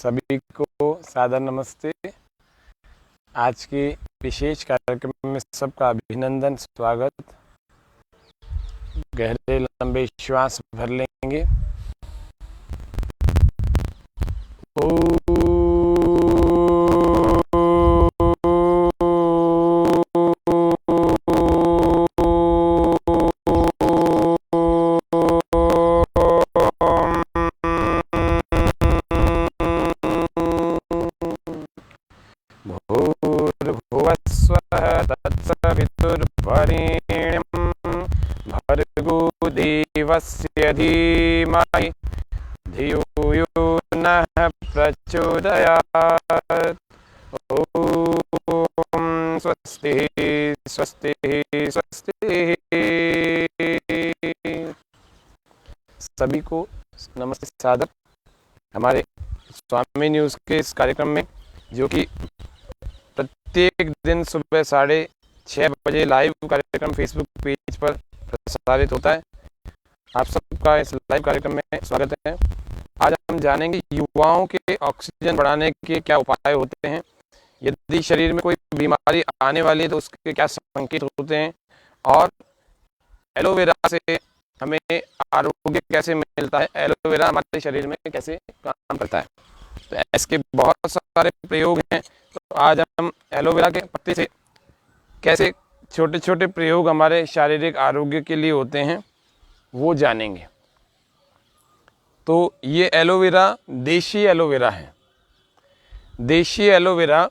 सभी को सादर नमस्ते। आज के विशेष कार्यक्रम में सबका अभिनंदन, स्वागत। गहरे लंबे श्वास भर लेंगे। भूर्भुवस्वः तत्सवितुर्वरेण्यं भर्गो देवस्य धीमहि धियो यो नः प्रचोदयात्। ओम स्वस्ति स्वस्ति स्वस्ति। सभी को नमस्ते, सादर। हमारे स्वामी न्यूज़ के इस कार्यक्रम में, जो कि प्रत्येक दिन सुबह 6:30 बजे लाइव कार्यक्रम फेसबुक पेज पर प्रसारित होता है, आप सबका इस लाइव कार्यक्रम में स्वागत है। आज हम जानेंगे युवाओं के ऑक्सीजन बढ़ाने के क्या उपाय होते हैं, यदि शरीर में कोई बीमारी आने वाली है तो उसके क्या संकेत होते हैं, और एलोवेरा से हमें आरोग्य कैसे मिलता है, एलोवेरा हमारे शरीर में कैसे काम करता है। तो इसके बहुत सारे प्रयोग हैं। तो आज हम एलोवेरा के पत्ते से कैसे छोटे छोटे प्रयोग हमारे शारीरिक आरोग्य के लिए होते हैं वो जानेंगे। तो ये एलोवेरा देशी एलोवेरा है। देशी एलोवेरा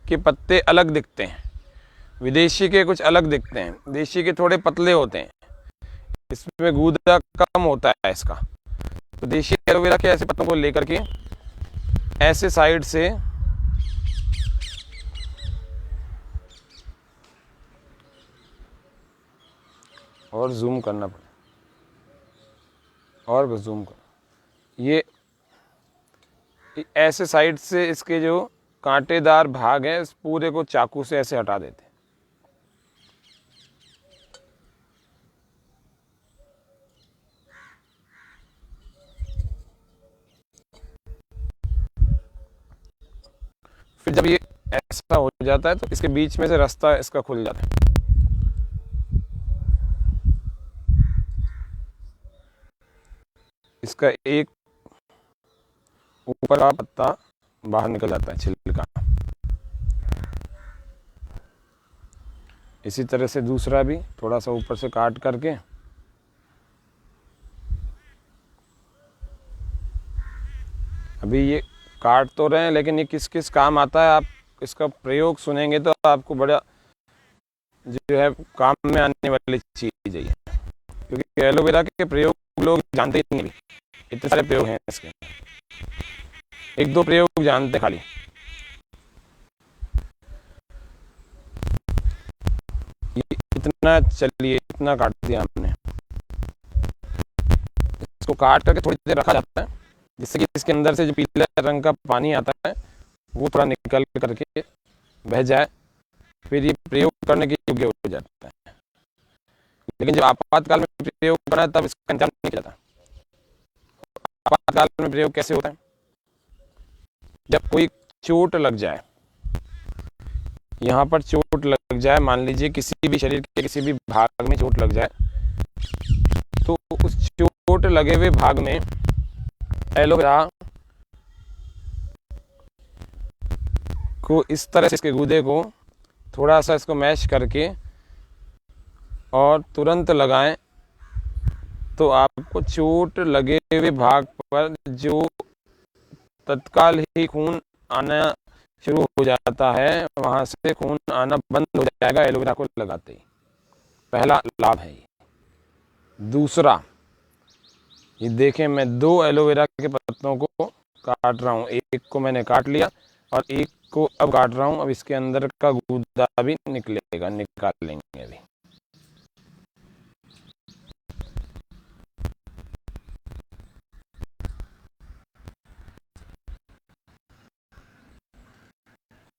के पत्ते अलग दिखते हैं, विदेशी के कुछ अलग दिखते हैं। देशी के थोड़े पतले होते हैं, इसमें गूदा कम होता है इसका। तो देशी एलोवेरा के ऐसे पत्तों को लेकर के ऐसे साइड से और जूम करना पड़े, और बस जूम कर, ये ऐसे साइड से इसके जो कांटेदार भाग है इस पूरे को चाकू से ऐसे हटा देते हैं। फिर जब ये ऐसा हो जाता है तो इसके बीच में से रास्ता इसका खुल जाता है। इसका एक ऊपर का पत्ता बाहर निकल जाता है, छिलका। इसी तरह से दूसरा भी थोड़ा सा ऊपर से काट करके अभी ये काट तो रहे हैं, लेकिन ये किस किस काम आता है आप इसका प्रयोग सुनेंगे तो आपको बड़ा जो है काम में आने वाली चीज़ है, क्योंकि एलोवेरा के प्रयोग लोग जानते ही नहीं। इतने सारे प्रयोग हैं इसके, एक दो प्रयोग जानते खाली। ये इतना, चलिए इतना काट दिया हमने। इसको काट करके थोड़ी देर रखा जाता है, जिससे कि इसके अंदर से जो पीले रंग का पानी आता है वो थोड़ा निकल करके बह जाए, फिर ये प्रयोग करने के योग्य हो जाता है। लेकिन जब आपातकाल में प्रयोग करना है तब इसका इंतजाम नहीं किया जाता। आपातकाल में प्रयोग कैसे होता है? जब कोई चोट लग जाए, यहाँ पर चोट लग जाए, मान लीजिए किसी भी शरीर के किसी भी भाग में चोट लग जाए, तो उस चोट लगे हुए भाग में एलोवेरा को इस तरह से इसके गूदे को थोड़ा सा इसको मैश करके और तुरंत लगाएं, तो आपको चोट लगे हुए भाग पर जो तत्काल ही खून आना शुरू हो जाता है, वहाँ से खून आना बंद हो जाएगा एलोवेरा को लगाते ही। पहला लाभ है ये। दूसरा, ये देखें, मैं 2 एलोवेरा के पत्तों को काट रहा हूँ। एक को मैंने काट लिया और एक को अब काट रहा हूँ। अब इसके अंदर का गूदा भी निकलेगा, निकाल लेंगे अभी।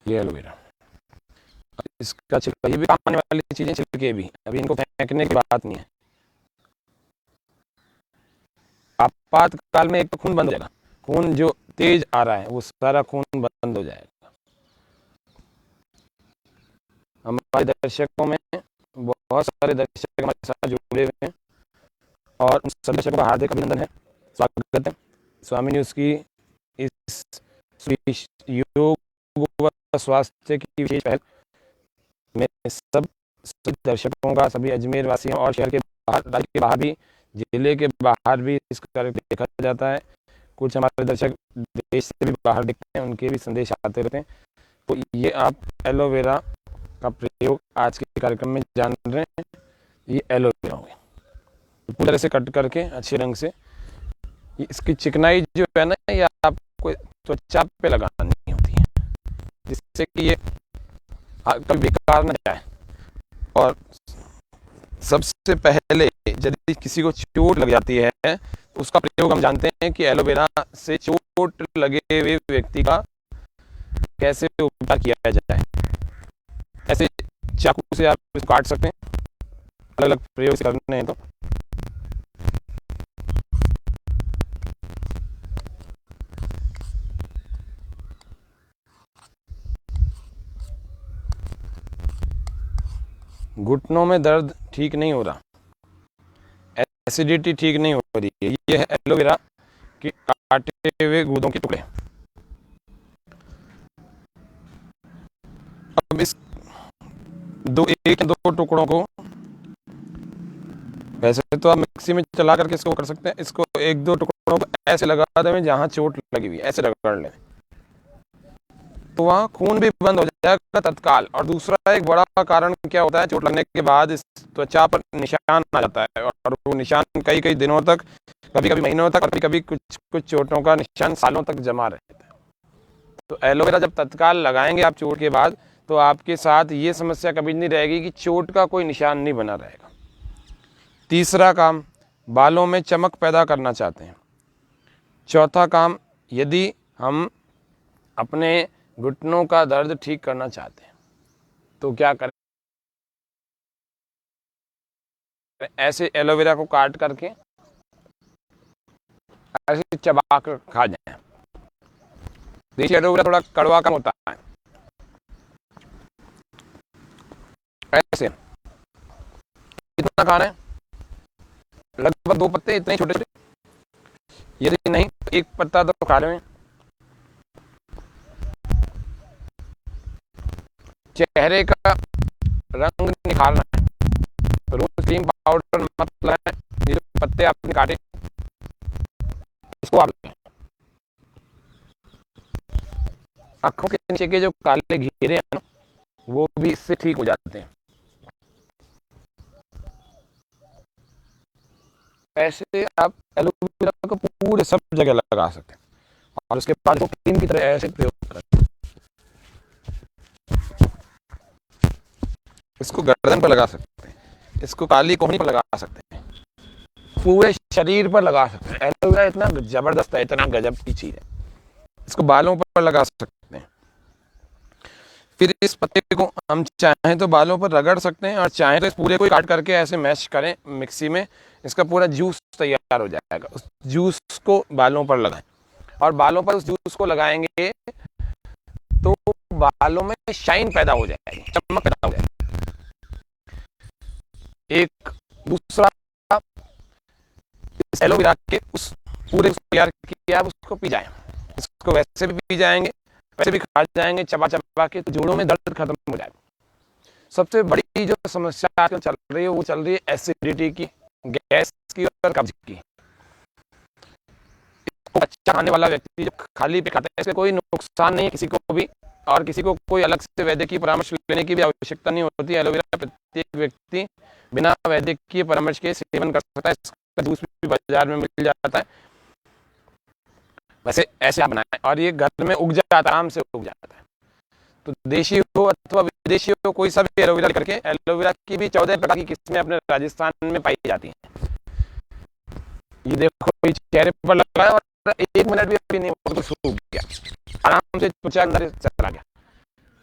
ये एलोवेरा, इसका छिलका, ये भी काम आने वाली चीजें, छिलके भी। अभी इनको फेंकने की बात नहीं है। आपातकाल में एक तो खून बंद हो जाएगा, खून जो तेज आ रहा है वो सारा खून बंद हो जाएगा। हमारे दर्शकों में बहुत सारे दर्शक हमारे साथ जुड़े हुए हैं और उन सभी दर्शकों का हार्दिक अभिनंदन है, स्वागत है स्वामी न्यूज़ की इस योग व स्वास्थ्य की विशेष पहल में सभी दर्शकों का, सभी अजमेर वासियों और शहर के बाहर, राज्य के बाहर भी, जिले के बाहर भी इस कार्यक्रम देखा जाता है। कुछ हमारे दर्शक देश से भी बाहर देखते हैं, उनके भी संदेश आते रहते हैं। तो ये आप एलोवेरा का प्रयोग आज के कार्यक्रम में जान रहे हैं। ये एलोवेरा हो गया, पूरी तरह से कट करके अच्छे रंग से। इसकी चिकनाई जो है ना, ये आपको त्वचा पे लगानी होती है, जिससे कि ये कभी बेकार न जाए। और सबसे पहले यदि किसी को चोट लग जाती है तो उसका प्रयोग हम जानते हैं कि एलोवेरा से चोट लगे हुए व्यक्ति का कैसे उपचार किया जाए। ऐसे चाकू से आप इसको काट सकते हैं, अलग अलग प्रयोग से करने हैं। तो घुटनों में दर्द ठीक नहीं हो रहा, एसिडिटी ठीक नहीं हो रही है, ये है एलोवेरा के काटे हुए गूदों के टुकड़े। अब इस एक या दो टुकड़ों को, वैसे तो आप मिक्सी में चला करके इसको कर सकते हैं, इसको एक दो टुकड़ों को ऐसे लगा दें जहां चोट लगी हुई है, ऐसे रगड़ लें तो वहाँ खून भी बंद हो जाएगा तत्काल। और दूसरा एक बड़ा कारण क्या होता है, चोट लगने के बाद इस त्वचा पर निशान आ जाता है, और वो निशान कई कई दिनों तक, कभी कभी महीनों तक, और कभी कभी कुछ चोटों का निशान सालों तक जमा रहता है। तो एलोवेरा जब तत्काल लगाएंगे आप चोट के बाद, तो आपके साथ ये समस्या कभी नहीं रहेगी कि चोट का कोई निशान नहीं बना रहेगा। तीसरा काम, बालों में चमक पैदा करना चाहते हैं। चौथा काम, यदि हम अपने घुटनों का दर्द ठीक करना चाहते हैं तो क्या करें, ऐसे एलोवेरा को काट करके ऐसे चबा कर खा जाए। देसी एलोवेरा थोड़ा कड़वा कम होता है, ऐसे कितना खाना है, लगभग 2 पत्ते, इतने छोटे छोटे, यदि नहीं तो 1 पत्ता तो खा रहे हैं। चेहरे का रंग निखारना है, रोज क्रीम पाउडर मत लगाएं, ये जो पत्ते आपने काटे इसको आप लगाएं। आंखों के नीचे के जो काले घेरे हैं ना, वो भी इससे ठीक हो जाते हैं। ऐसे आप एलोवेरा को पूरे सब जगह लगा सकते हैं, और उसके बाद क्रीम की तरह ऐसे प्रयोग करें। इसको गर्दन पर लगा सकते हैं, इसको काली कोहनी पर लगा सकते हैं, पूरे शरीर पर लगा सकते हैं। एलोवेरा इतना जबरदस्त है, इतना गजब की चीज है, इसको बालों पर लगा सकते हैं। फिर इस पत्ते को हम चाहें तो बालों पर रगड़ सकते हैं, और चाहें तो इस पूरे को काट करके ऐसे मैश करें मिक्सी में, इसका पूरा जूस तैयार हो जाएगा। उस जूस को बालों पर लगाएं, और बालों पर उस जूस को लगाएंगे तो बालों में शाइन पैदा हो जाएगी, चमक पैदा हो जाएगी। एक दूसरा, इस एलोवेरा के उस पूरे तैयार किया आप उसको पी जाएं, इसको वैसे भी पी जाएंगे, वैसे भी खा जाएंगे चबा चबा के, तो जोड़ों में दर्द खत्म हो जाएगा। सबसे बड़ी जो समस्या आजकल चल रही है वो चल रही है एसिडिटी की, गैस की और कब्ज की। अच्छा खाने वाला व्यक्ति जब खाली पेट खाता है, इससे कोई नुकसान नहीं है किसी को भी, और किसी को कोई अलग से वैद्यकीय परामर्श लेने की भी आवश्यकता नहीं होती। एलोवेरा प्रत्येक व्यक्ति बिना वैद्यकीय परामर्श के सेवन कर सकता है, इसका जूस भी बाजार में मिल जाता है। वैसे ऐसे आप बनाएं, और ये घर में उग जाता है, आराम से उग जाता है। तो देशी हो अथवा विदेशी हो, कोई सा भी एलोवेरा करके, एलोवेरा की भी 14 प्रकार की किस्में अपने राजस्थान में पाई जाती हैं। ये देखो, ये चेहरे पर लगाया और 1 मिनट भी अभी नहीं हुआ तो सूख गया, आराम से त्वचा अंदर चला गया।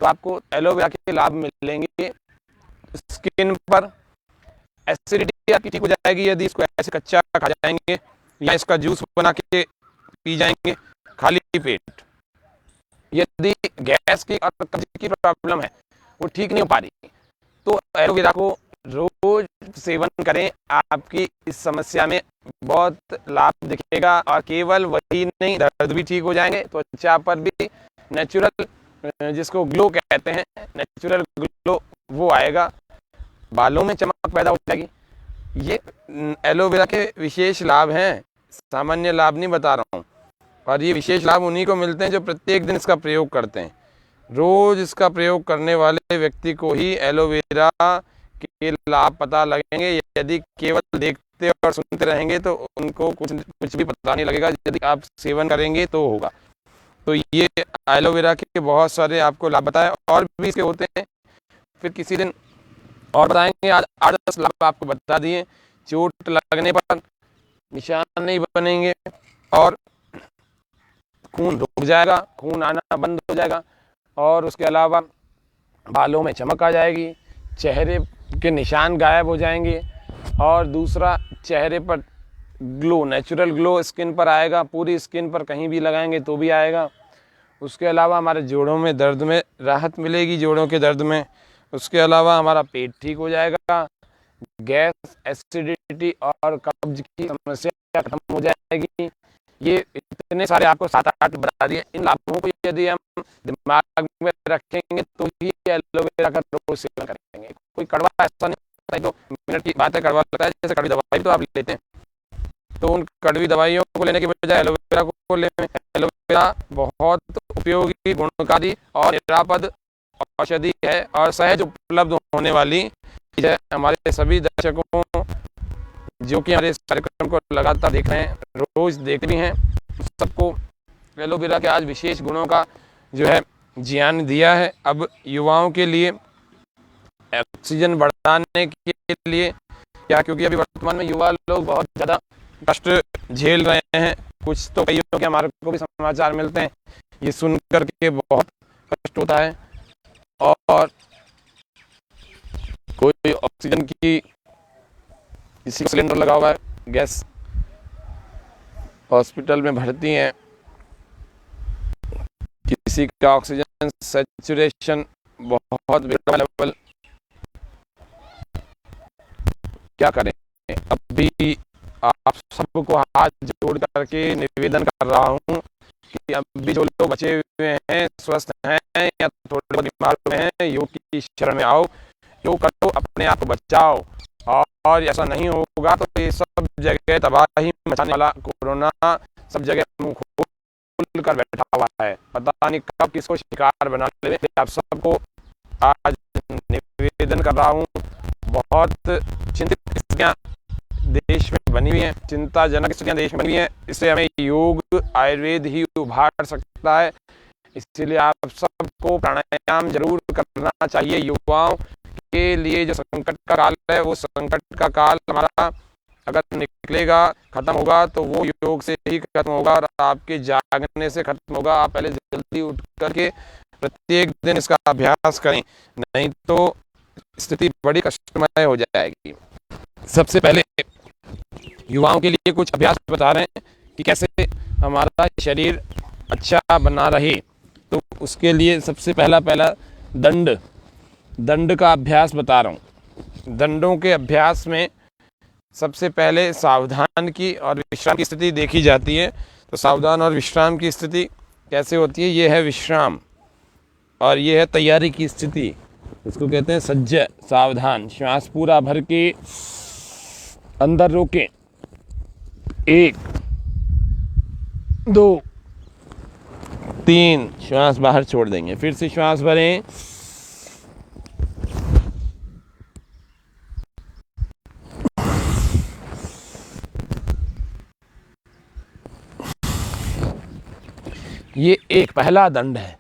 तो आपको एलोवेरा के लाभ मिलेंगे। स्किन पर एसिडिटी आपकी ठीक हो जाएगी यदि इसको ऐसे कच्चा खा जाएंगे, या इसका जूस बना के पी जाएंगे खाली पेट। यदि गैस की और कब्ज की प्रॉब्लम है, वो ठीक नहीं हो पा रही, तो एलोवेरा को रोज सेवन करें, आपकी इस समस्या में बहुत लाभ दिखेगा। और केवल वही नहीं, दर्द भी ठीक हो जाएंगे, त्वचा पर भी नेचुरल, जिसको ग्लो कहते हैं, नेचुरल ग्लो वो आएगा, बालों में चमक पैदा हो जाएगी। ये एलोवेरा के विशेष लाभ हैं, सामान्य लाभ नहीं बता रहा हूँ। और ये विशेष लाभ उन्हीं को मिलते हैं जो प्रत्येक दिन इसका प्रयोग करते हैं। रोज इसका प्रयोग करने वाले व्यक्ति को ही एलोवेरा के लाभ पता लगेंगे। यदि केवल देखते और सुनते रहेंगे तो उनको कुछ भी पता नहीं लगेगा। यदि आप सेवन करेंगे तो होगा। तो ये एलोवेरा के बहुत सारे आपको लाभ बताए, और भी इसके होते हैं, फिर किसी दिन और बताएंगे। आज 8-10 लाभ आपको बता दिए। चोट लगने पर निशान नहीं बनेंगे, और खून रुक जाएगा, खून आना बंद हो जाएगा, और उसके अलावा बालों में चमक आ जाएगी, चेहरे के निशान गायब हो जाएंगे, और दूसरा चेहरे पर ग्लो, नेचुरल ग्लो स्किन पर आएगा, पूरी स्किन पर कहीं भी लगाएंगे तो भी आएगा। उसके अलावा हमारे जोड़ों में दर्द में राहत मिलेगी, जोड़ों के दर्द में। उसके अलावा हमारा पेट ठीक हो जाएगा, गैस, एसिडिटी और कब्ज की समस्या खत्म हो जाएगी। ये इतने सारे आपको 7-8 बता दिए। इन लाभों को यदि हम दिमाग में रखेंगे तो ही एलोवेरा का रोज सेवन करेंगे। कोई कड़वा ऐसा नहीं होता है जो मिनट की बात है, कड़वा लगता है, जैसे कड़वी दवाई तो आप लेते हैं, तो उन कड़वी दवाइयों को लेने के बजाय एलोवेरा को लें। एलोवेरा बहुत उपयोगी, गुणकारी और निरापद औषधि है, और सहज उपलब्ध होने वाली चीज है। हमारे सभी दर्शकों जो कि हमारे इस कार्यक्रम को लगातार देख रहे हैं, रोज देखते भी हैं, सबको एलोवेरा के आज विशेष गुणों का जो है ज्ञान दिया है। अब युवाओं के लिए ऑक्सीजन बढ़ाने के लिए क्या, क्योंकि अभी वर्तमान में युवा लोग बहुत ज़्यादा कष्ट झेल रहे हैं। कुछ तो कईयों के हमारे को भी समाचार मिलते हैं, ये सुन करके बहुत कष्ट होता है। और कोई ऑक्सीजन की, किसी को सिलेंडर लगा हुआ है, गैस, हॉस्पिटल में भर्ती हैं, किसी का ऑक्सीजन सैचुरेशन बहुत लेवल, क्या करें। अभी आप सबको हाथ जोड़ करके निवेदन कर रहा हूँ कि अभी जो लोग बचे हुए हैं, स्वस्थ हैं या थोड़े बीमार हुए हैं, योग की शरण में आओ, योग करो, अपने आप को बचाओ। और ऐसा नहीं होगा तो ये सब जगह तबाही मचाने वाला कोरोना सब जगह मुंह खोल कर बैठा हुआ है, पता नहीं कब किसको शिकार बना ले। आप सबको आज निवेदन कर रहा हूँ, बहुत चिंतित स्थितियाँ देश में बनी हुई हैं, चिंताजनक स्थितियाँ देश में बनी हुई हैं। इससे हमें योग, आयुर्वेद ही उभार सकता है। इसीलिए आप सबको प्राणायाम जरूर करना चाहिए। युवाओं के लिए जो संकट का काल है, वो संकट का काल हमारा अगर निकलेगा, खत्म होगा, तो वो योग से ही खत्म होगा, और आपके जागने से खत्म होगा। आप पहले जल्दी उठ करके प्रत्येक दिन इसका अभ्यास करें, नहीं तो स्थिति बड़ी कष्टमय हो जाएगी। सबसे पहले युवाओं के लिए कुछ अभ्यास बता रहे हैं कि कैसे हमारा शरीर अच्छा बना रहे। तो उसके लिए सबसे पहला दंड का अभ्यास बता रहा हूँ। दंडों के अभ्यास में सबसे पहले सावधान की और विश्राम की स्थिति देखी जाती है। तो सावधान और विश्राम की स्थिति कैसे होती है? ये है विश्राम, और ये है तैयारी की स्थिति। इसको कहते हैं सज्ज, सावधान। श्वास पूरा भर के अंदर रोकें, 1 2 3, श्वास बाहर छोड़ देंगे। फिर से श्वास भरें, ये एक पहला दंड है।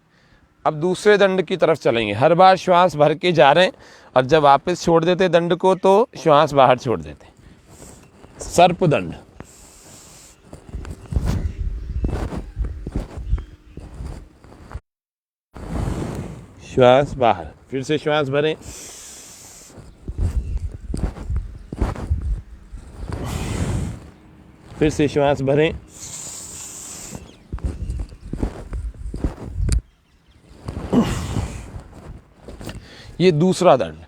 अब दूसरे दंड की तरफ चलेंगे। हर बार श्वास भर के जा रहे हैं, और जब वापस छोड़ देते दंड को तो श्वास बाहर छोड़ देते। सर्प दंड। श्वास बाहर, फिर से श्वास भरें, फिर से श्वास भरें, ये दूसरा दंड।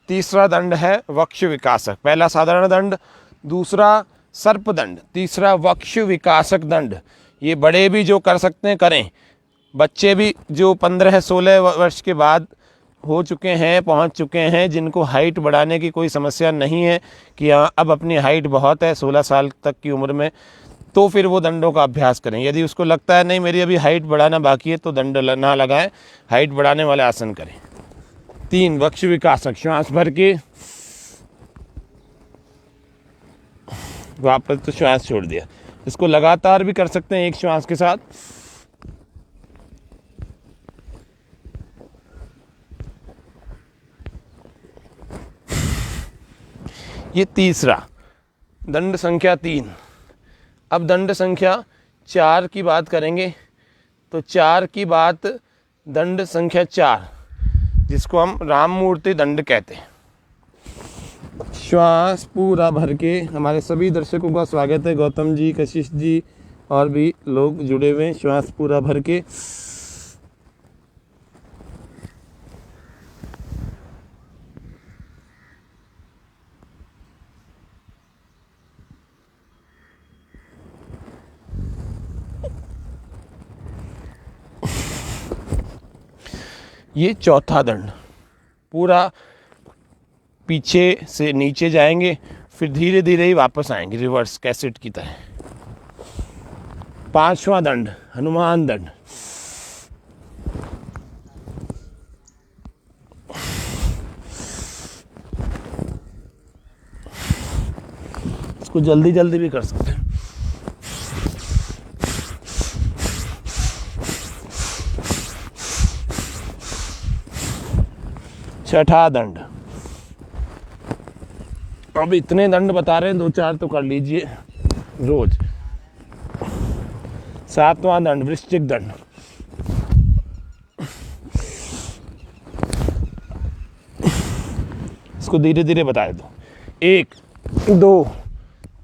तीसरा दंड है वक्ष विकासक। पहला साधारण दंड, दूसरा सर्प दंड, तीसरा वक्ष विकासक दंड। ये बड़े भी जो कर सकते हैं करें, बच्चे भी जो 15-16 वर्ष के बाद हो चुके हैं, पहुंच चुके हैं, जिनको हाइट बढ़ाने की कोई समस्या नहीं है कि हाँ अब अपनी हाइट बहुत है 16 साल तक की उम्र में, तो फिर वो दंडों का अभ्यास करें। यदि उसको लगता है नहीं मेरी अभी हाइट बढ़ाना बाकी है तो दंड ना लगाएं, हाइट बढ़ाने वाले आसन करें। 3 वक्ष विकासक, श्वास भर के वापस तो श्वास छोड़ दिया। इसको लगातार भी कर सकते हैं एक श्वास के साथ। ये तीसरा दंड संख्या 3। अब दंड संख्या 4 की बात करेंगे। तो 4 की बात दंड संख्या 4, जिसको हम राम मूर्ति दंड कहते हैं। श्वास पूरा भर के, हमारे सभी दर्शकों का स्वागत है, गौतम जी, कशिश जी और भी लोग जुड़े हुए हैं। श्वास पूरा भर के ये चौथा दंड। पूरा पीछे से नीचे जाएंगे, फिर धीरे धीरे ही वापस आएंगे रिवर्स कैसेट की तरह। 5वां दंड हनुमान दंड। इसको जल्दी जल्दी भी कर सकते हैं। छठा दंड। अब इतने दंड बता रहे हैं, 2-4 तो कर लीजिए रोज। 7वां दंड वृश्चिक दंड। इसको धीरे धीरे बताए दो। 1 2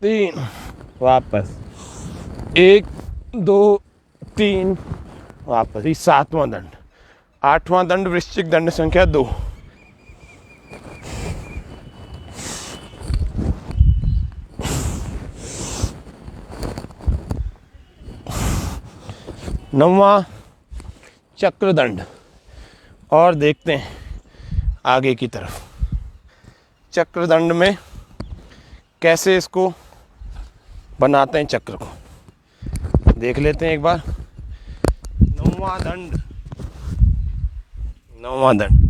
3 वापस, 1 2 3 वापस। ये 7वां दंड। 8वां दंड वृश्चिक दंड संख्या 2। नौवां चक्र दंड। और देखते हैं आगे की तरफ चक्र दंड में कैसे इसको बनाते हैं। चक्र को देख लेते हैं एक बार। नौवां दंड। नौवां दंड।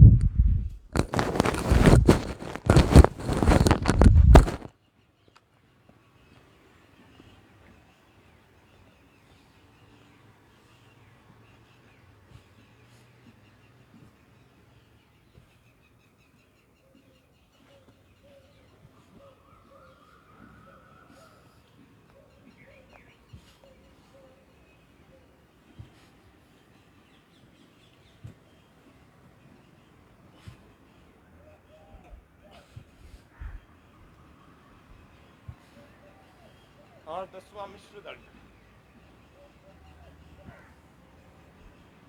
और 10वां मिश्र दंड।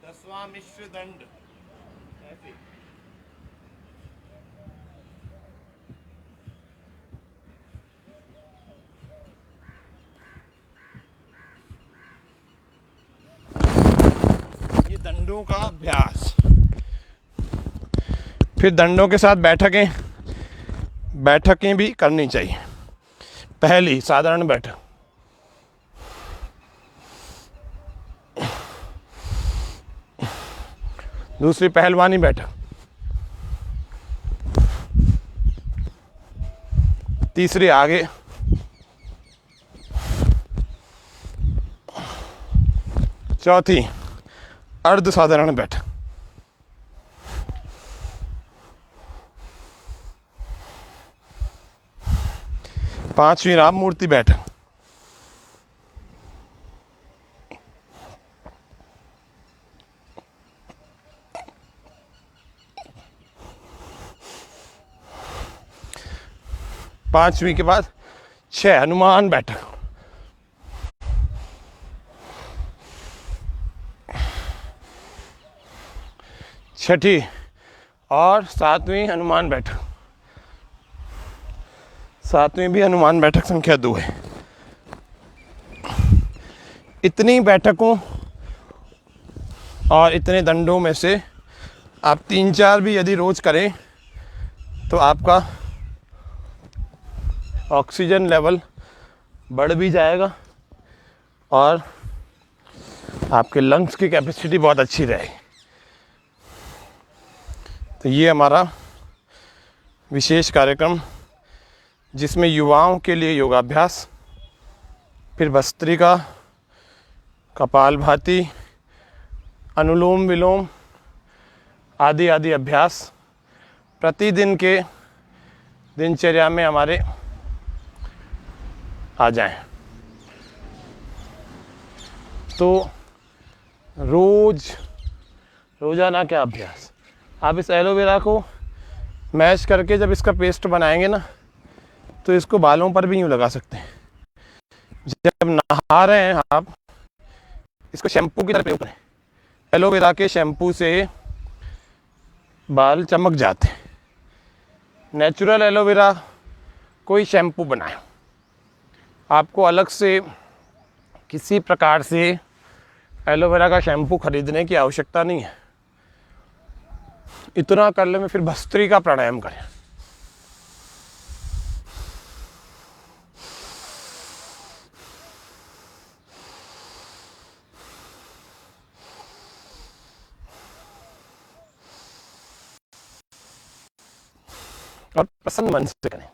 10वां मिश्र दंड ऐसे। ये दंडों का अभ्यास। फिर दंडों के साथ बैठकें भी करनी चाहिए। पहली साधारण बैठक, दूसरी पहलवानी बैठक, तीसरी आगे, चौथी अर्ध साधारण बैठक, पांचवी राम मूर्ति बैठक, पांचवी के बाद 6 हनुमान बैठक, छठी और सातवीं हनुमान बैठक, सातवीं भी हनुमान बैठक संख्या 2 है। इतनी बैठकों और इतने दंडों में से आप 3-4 भी यदि रोज करें तो आपका ऑक्सीजन लेवल बढ़ भी जाएगा और आपके लंग्स की कैपेसिटी बहुत अच्छी रहेगी। तो ये हमारा विशेष कार्यक्रम, जिसमें युवाओं के लिए योगाभ्यास, फिर भस्त्रिका, कपालभाति, अनुलोम विलोम आदि आदि अभ्यास प्रतिदिन के दिनचर्या में हमारे आ जाएं। तो रोज़ाना क्या अभ्यास, आप इस एलोवेरा को मैश करके जब इसका पेस्ट बनाएंगे ना, तो इसको बालों पर भी यूँ लगा सकते हैं। जब नहा रहे हैं आप, इसको शैम्पू की तरह प्रयोग करें। एलोवेरा के शैम्पू से बाल चमक जाते हैं। नेचुरल एलोवेरा कोई शैम्पू बनाएं, आपको अलग से किसी प्रकार से एलोवेरा का शैम्पू खरीदने की आवश्यकता नहीं है। इतना कर ले में फिर भस्त्रिका प्राणायाम करें। और प्रसन्न मन से करें।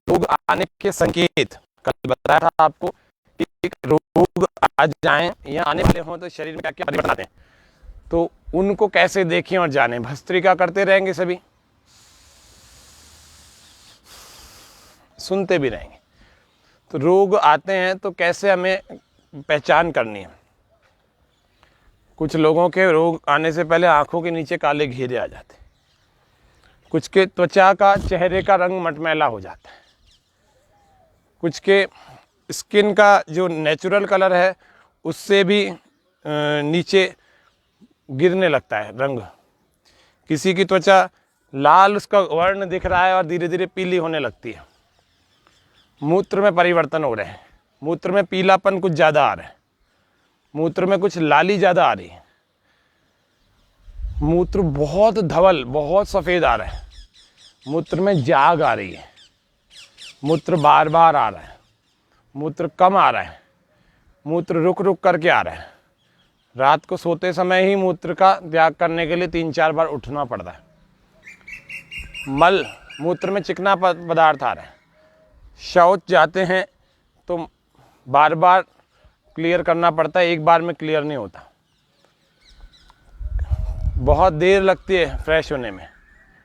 रोग आने के संकेत कल बताया था आपको कि रोग आ जाएं या आने वाले हों तो शरीर में क्या क्या परिवर्तन आते हैं, तो उनको कैसे देखें और जानें। भस्त्रिका करते रहेंगे, सभी सुनते भी रहेंगे। तो रोग आते हैं तो कैसे हमें पहचान करनी है। कुछ लोगों के रोग आने से पहले आंखों के नीचे काले घेरे आ जाते हैं, कुछ के त्वचा का, चेहरे का रंग मटमैला हो जाता है, कुछ के स्किन का जो नेचुरल कलर है उससे भी नीचे गिरने लगता है रंग। किसी की त्वचा लाल, उसका वर्ण दिख रहा है और धीरे धीरे पीली होने लगती है। मूत्र में परिवर्तन हो रहे हैं, मूत्र में पीलापन कुछ ज़्यादा आ रहा है, मूत्र में कुछ लाली ज़्यादा आ रही है, मूत्र बहुत धवल, बहुत सफ़ेद आ रहा है, मूत्र में जाग आ रही है, मूत्र बार बार आ रहा है, मूत्र कम आ रहा है, मूत्र रुक रुक करके आ रहा है। रात को सोते समय ही मूत्र का त्याग करने के लिए 3-4 बार उठना पड़ता है। मल, मूत्र में चिकना पदार्थ आ रहा है, शौच जाते हैं तो बार बार क्लियर करना पड़ता है, एक बार में क्लियर नहीं होता, बहुत देर लगती है फ्रेश होने में।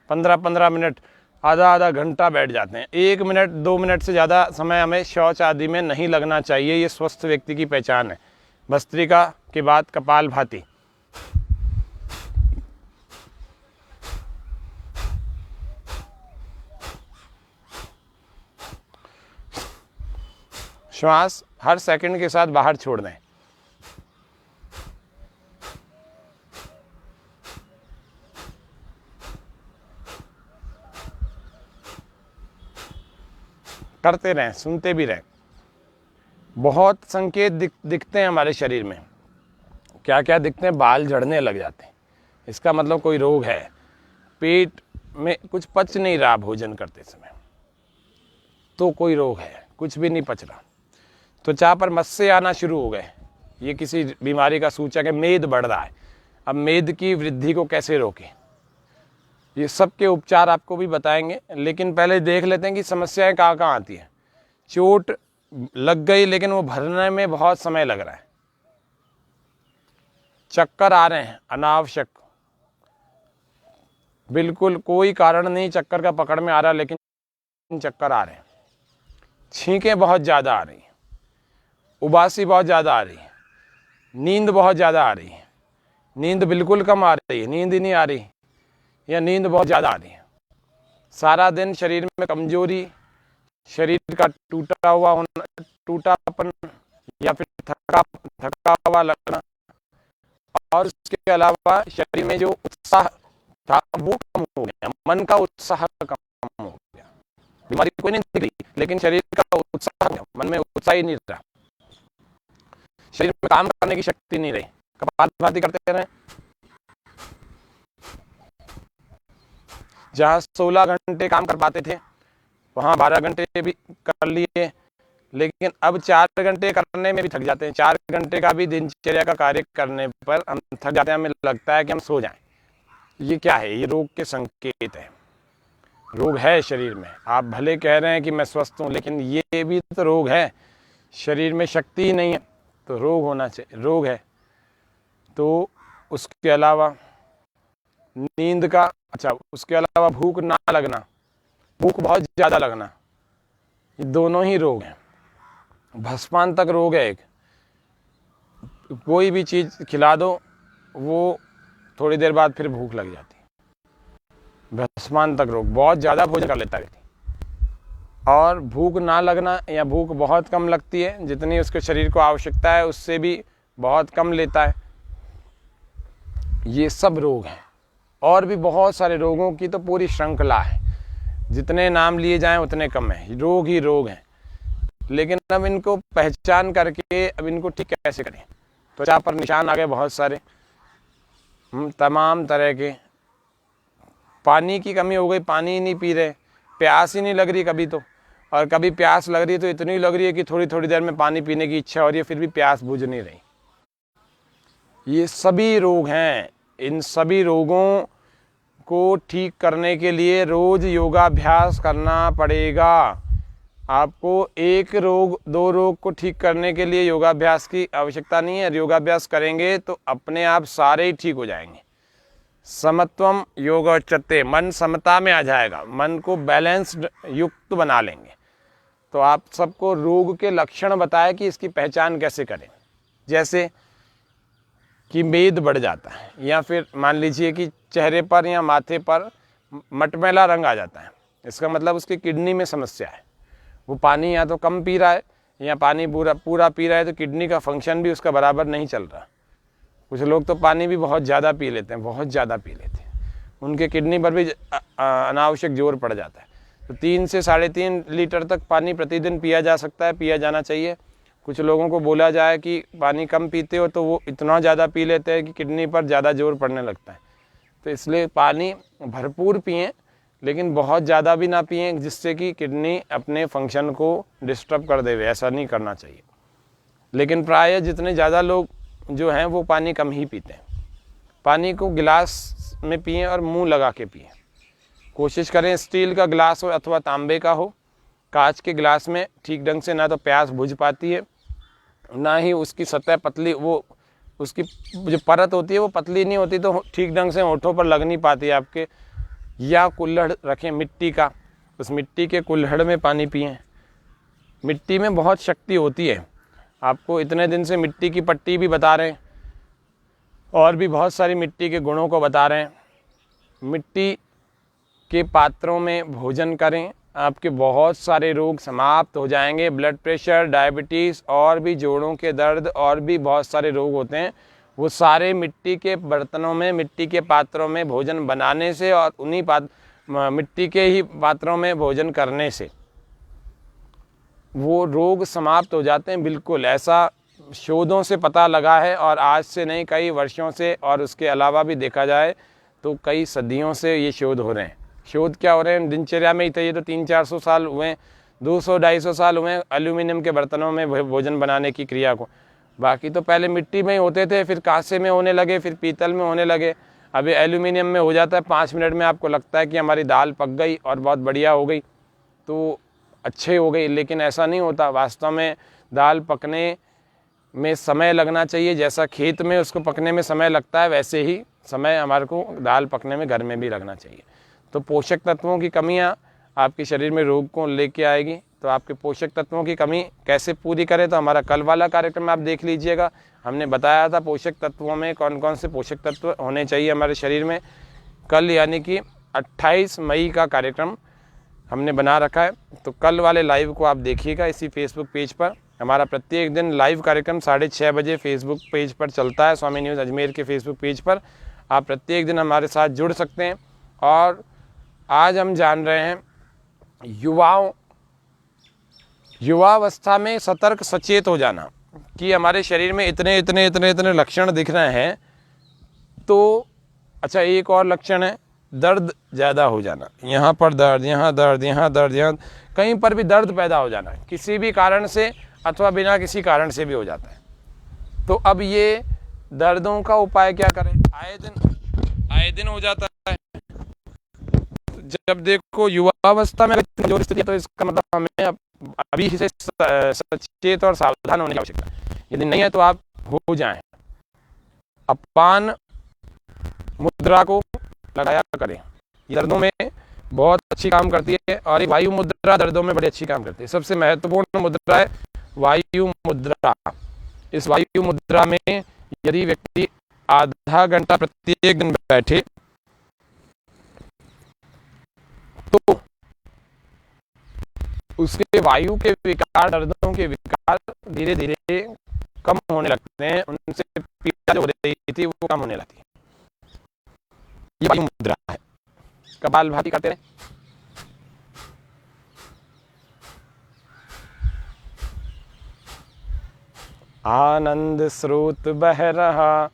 15-15 मिनट, आधा घंटा बैठ जाते हैं। 1 मिनट 2 मिनट से ज़्यादा समय हमें शौच आदि में नहीं लगना चाहिए। ये स्वस्थ व्यक्ति की पहचान है। भस्त्रिका के बाद कपालभाति, श्वास हर सेकंड के साथ बाहर छोड़ दें। करते रहें, सुनते भी रहें। बहुत संकेत दिखते हैं हमारे शरीर में। क्या क्या दिखते हैं? बाल झड़ने लग जाते हैं, इसका मतलब कोई रोग है। पेट में कुछ पच नहीं रहा भोजन करते समय, तो कोई रोग है। कुछ भी नहीं पच रहा, त्वचा पर मस्से आना शुरू हो गए, ये किसी बीमारी का सूचक है। मेद बढ़ रहा है, अब मेद की वृद्धि को कैसे रोकें, ये सब के उपचार आपको भी बताएंगे। लेकिन पहले देख लेते हैं कि समस्याएं कहाँ कहाँ आती हैं। चोट लग गई लेकिन वो भरने में बहुत समय लग रहा है, चक्कर आ रहे हैं अनावश्यक, बिल्कुल कोई कारण नहीं चक्कर का पकड़ में आ रहा, लेकिन चक्कर आ रहे हैं। छींकें बहुत ज़्यादा आ रही हैं, उबासी बहुत ज़्यादा आ रही है, नींद बहुत ज़्यादा आ रही है, नींद बिल्कुल कम आ रही है, नींद ही नहीं आ रही, या नींद बहुत ज़्यादा आ रही है। सारा दिन शरीर में कमजोरी, शरीर का टूटा हुआ होना, टूटापन या फिर थका हुआ लगना, और उसके अलावा शरीर में जो उत्साह था वो कम हो गया, मन का उत्साह कम हो गया। बीमारी कोई नहीं दिख रही, लेकिन शरीर का उत्साह हो गया, मन में उत्साह ही नहीं रहा, शरीर में काम करने की शक्ति नहीं रही। कपालभाति करते रहे, जहाँ 16 घंटे काम कर पाते थे वहाँ 12 घंटे भी कर लिए, लेकिन अब 4 घंटे करने में भी थक जाते हैं। 4 घंटे का भी दिनचर्या का कार्य करने पर हम थक जाते हैं, हमें लगता है कि हम सो जाएं। ये क्या है? ये रोग के संकेत है। रोग है शरीर में। आप भले कह रहे हैं कि मैं स्वस्थ हूँ, लेकिन ये भी तो रोग है। शरीर में शक्ति ही नहीं है तो रोग होना चाहिए, रोग है। तो उसके अलावा नींद का, अच्छा, उसके अलावा भूख ना लगना, भूख बहुत ज़्यादा लगना, ये दोनों ही रोग हैं। भस्मांतक रोग है एक। कोई भी चीज़ खिला दो वो थोड़ी देर बाद फिर भूख लग जाती है। भस्मांतक रोग, बहुत ज़्यादा भोजन कर लेता है व्यक्ति, और भूख ना लगना या भूख बहुत कम लगती है, जितनी उसके शरीर को आवश्यकता है उससे भी बहुत कम लेता है। ये सब रोग हैं। और भी बहुत सारे रोगों की तो पूरी श्रृंखला है, जितने नाम लिए जाएं उतने कम है। रोग ही रोग हैं, लेकिन अब इनको पहचान करके अब इनको ठीक कैसे करें? त्वचा पर निशान आ गए बहुत सारे, तमाम तरह के। पानी की कमी हो गई, पानी ही नहीं पी रहे, प्यास ही नहीं लग रही कभी तो, और कभी प्यास लग रही है तो इतनी लग रही है कि थोड़ी थोड़ी देर में पानी पीने की इच्छा हो रही है, फिर भी प्यास बुझ नहीं रही। ये सभी रोग हैं। इन सभी रोगों को ठीक करने के लिए रोज योगाभ्यास करना पड़ेगा। आपको एक रोग, दो रोग को ठीक करने के लिए योगाभ्यास की आवश्यकता नहीं है। योगाभ्यास करेंगे तो अपने आप सारे ही ठीक हो जाएंगे। समत्वम योग उच्यते, मन समता में आ जाएगा, मन को बैलेंस्ड युक्त बना लेंगे। तो आप सबको रोग के लक्षण बताए कि इसकी पहचान कैसे करें। जैसे कि मेद बढ़ जाता है, या फिर मान लीजिए कि चेहरे पर या माथे पर मटमैला रंग आ जाता है, इसका मतलब उसकी किडनी में समस्या है। वो पानी या तो कम पी रहा है, या पानी पूरा पी रहा है तो किडनी का फंक्शन भी उसका बराबर नहीं चल रहा। कुछ लोग तो पानी भी बहुत ज़्यादा पी लेते हैं, बहुत ज़्यादा पी लेते हैं, उनके किडनी पर भी अनावश्यक जोर पड़ जाता है। तो 3 से 3.5 लीटर तक पानी प्रतिदिन पिया जा सकता है, पिया जाना चाहिए। कुछ लोगों को बोला जाए कि पानी कम पीते हो तो वो इतना ज़्यादा पी लेते हैं कि किडनी पर ज़्यादा जोर पड़ने लगता है। तो इसलिए पानी भरपूर पिएं, लेकिन बहुत ज़्यादा भी ना पिएं जिससे कि किडनी अपने फंक्शन को डिस्टर्ब कर देवे। ऐसा नहीं करना चाहिए। लेकिन प्रायः जितने ज़्यादा लोग जो हैं वो पानी कम ही पीते हैं। पानी को गिलास में पिएं और मुंह लगा के पिएं। कोशिश करें स्टील का गिलास हो अथवा तांबे का हो। कांच के गिलास में ठीक ढंग से ना तो प्यास बुझ पाती है, ना ही उसकी सतह पतली, वो उसकी जो परत होती है वो पतली नहीं होती, तो ठीक ढंग से होठों पर लग नहीं पाती है आपके। या कुल्हड़ रखें मिट्टी का, उस मिट्टी के कुल्हड़ में पानी पिएं। मिट्टी में बहुत शक्ति होती है। आपको इतने दिन से मिट्टी की पट्टी भी बता रहे हैं, और भी बहुत सारी मिट्टी के गुणों को बता रहे हैं। मिट्टी के पात्रों में भोजन करें, आपके बहुत सारे रोग समाप्त हो जाएंगे। ब्लड प्रेशर, डायबिटीज़ और भी जोड़ों के दर्द और भी बहुत सारे रोग होते हैं, वो सारे मिट्टी के बर्तनों में, मिट्टी के पात्रों में भोजन बनाने से और उन्हीं मिट्टी के ही पात्रों में भोजन करने से वो रोग समाप्त हो जाते हैं। बिल्कुल ऐसा शोधों से पता लगा है, और आज से नहीं कई वर्षों से, और उसके अलावा भी देखा जाए तो कई सदियों से ये शोध हो रहे हैं। शोध क्या हो रहे हैं? दिनचर्या में ही तो ये तो 300-400 साल हुए, 200-250 साल हुए एल्यूमिनियम के बर्तनों में भोजन बनाने की क्रिया को। बाकी तो पहले मिट्टी में ही होते थे, फिर कांसे में होने लगे, फिर पीतल में होने लगे, अभी एल्यूमिनियम में हो जाता है। 5 मिनट में आपको लगता है कि हमारी दाल पक गई और बहुत बढ़िया हो गई, तो अच्छे हो गई, लेकिन ऐसा नहीं होता। वास्तव में दाल पकने में समय लगना चाहिए। जैसा खेत में उसको पकने में समय लगता है, वैसे ही समय हमारे को दाल पकने में घर में भी रखना चाहिए। तो पोषक तत्वों की कमियां आपके शरीर में रोग को लेके आएगी। तो आपके पोषक तत्वों की कमी कैसे पूरी करें, तो हमारा कल वाला कार्यक्रम आप देख लीजिएगा। हमने बताया था पोषक तत्वों में कौन कौन से पोषक तत्व होने चाहिए हमारे शरीर में। कल यानी कि 28 मई का कार्यक्रम हमने बना रखा है। तो कल वाले लाइव को आप देखिएगा इसी फेसबुक पेज पर। हमारा प्रत्येक दिन लाइव कार्यक्रम 6:30 बजे फेसबुक पेज पर चलता है, स्वामी न्यूज़ अजमेर के फेसबुक पेज पर। आप प्रत्येक दिन हमारे साथ जुड़ सकते हैं। और आज हम जान रहे हैं युवावस्था में सतर्क सचेत हो जाना, कि हमारे शरीर में इतने इतने इतने इतने लक्षण दिख रहे हैं। तो अच्छा, एक और लक्षण है दर्द ज़्यादा हो जाना, यहाँ पर दर्द, यहाँ दर्द, यहाँ दर्द, यहाँ कहीं पर भी दर्द पैदा हो जाना, किसी भी कारण से अथवा बिना किसी कारण से भी हो जाता है। तो अब ये दर्दों का उपाय क्या करें? आए दिन हो जाता है। जब देखो युवावस्था में जो स्थिति है, तो इसका मतलब हमें अभी से सचेत और सावधान होने की आवश्यकता है। यदि नहीं है तो आप हो जाएं। अपान मुद्रा को लगाया करें, ये दर्दों में बहुत अच्छी काम करती है। और एक वायु मुद्रा दर्दों में बड़ी अच्छी काम करती है। सबसे महत्वपूर्ण मुद्रा है वायु मुद्रा। इस वायु मुद्रा में यदि व्यक्ति आधा घंटा प्रत्येक दिन बैठे तो उसके वायु के विकार, दर्दों के विकार धीरे धीरे कम होने लगते हैं। उनसे पीड़ा जो हो रही थी वो कम होने लगती है। ये वायु मुद्रा है। कपालभाति करते हैं। आनंद स्रोत बह रहा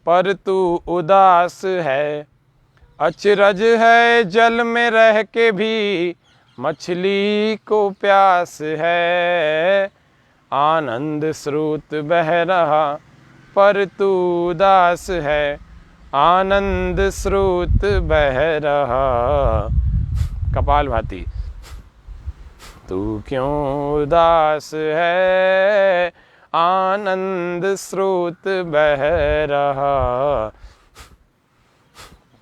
पर तू उदास है, अचरज है जल में रह के भी मछली को प्यास है। आनंद स्रोत बह रहा पर तू उदास है, आनंद स्रोत बह रहा। कपालभाति। तू क्यों उदास है, आनंद स्रोत बह रहा।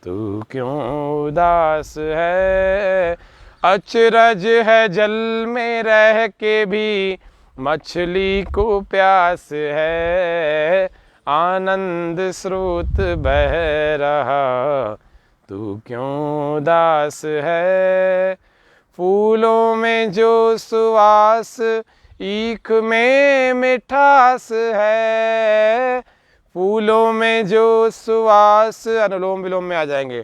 तू क्यों उदास है, अचरज है जल में रह के भी मछली को प्यास है। आनंद स्रोत बह रहा, तू क्यों उदास है। फूलों में जो सुवास, ईख में मिठास है। फूलों में जो सुवास, अनुलोम विलोम में आ जाएंगे।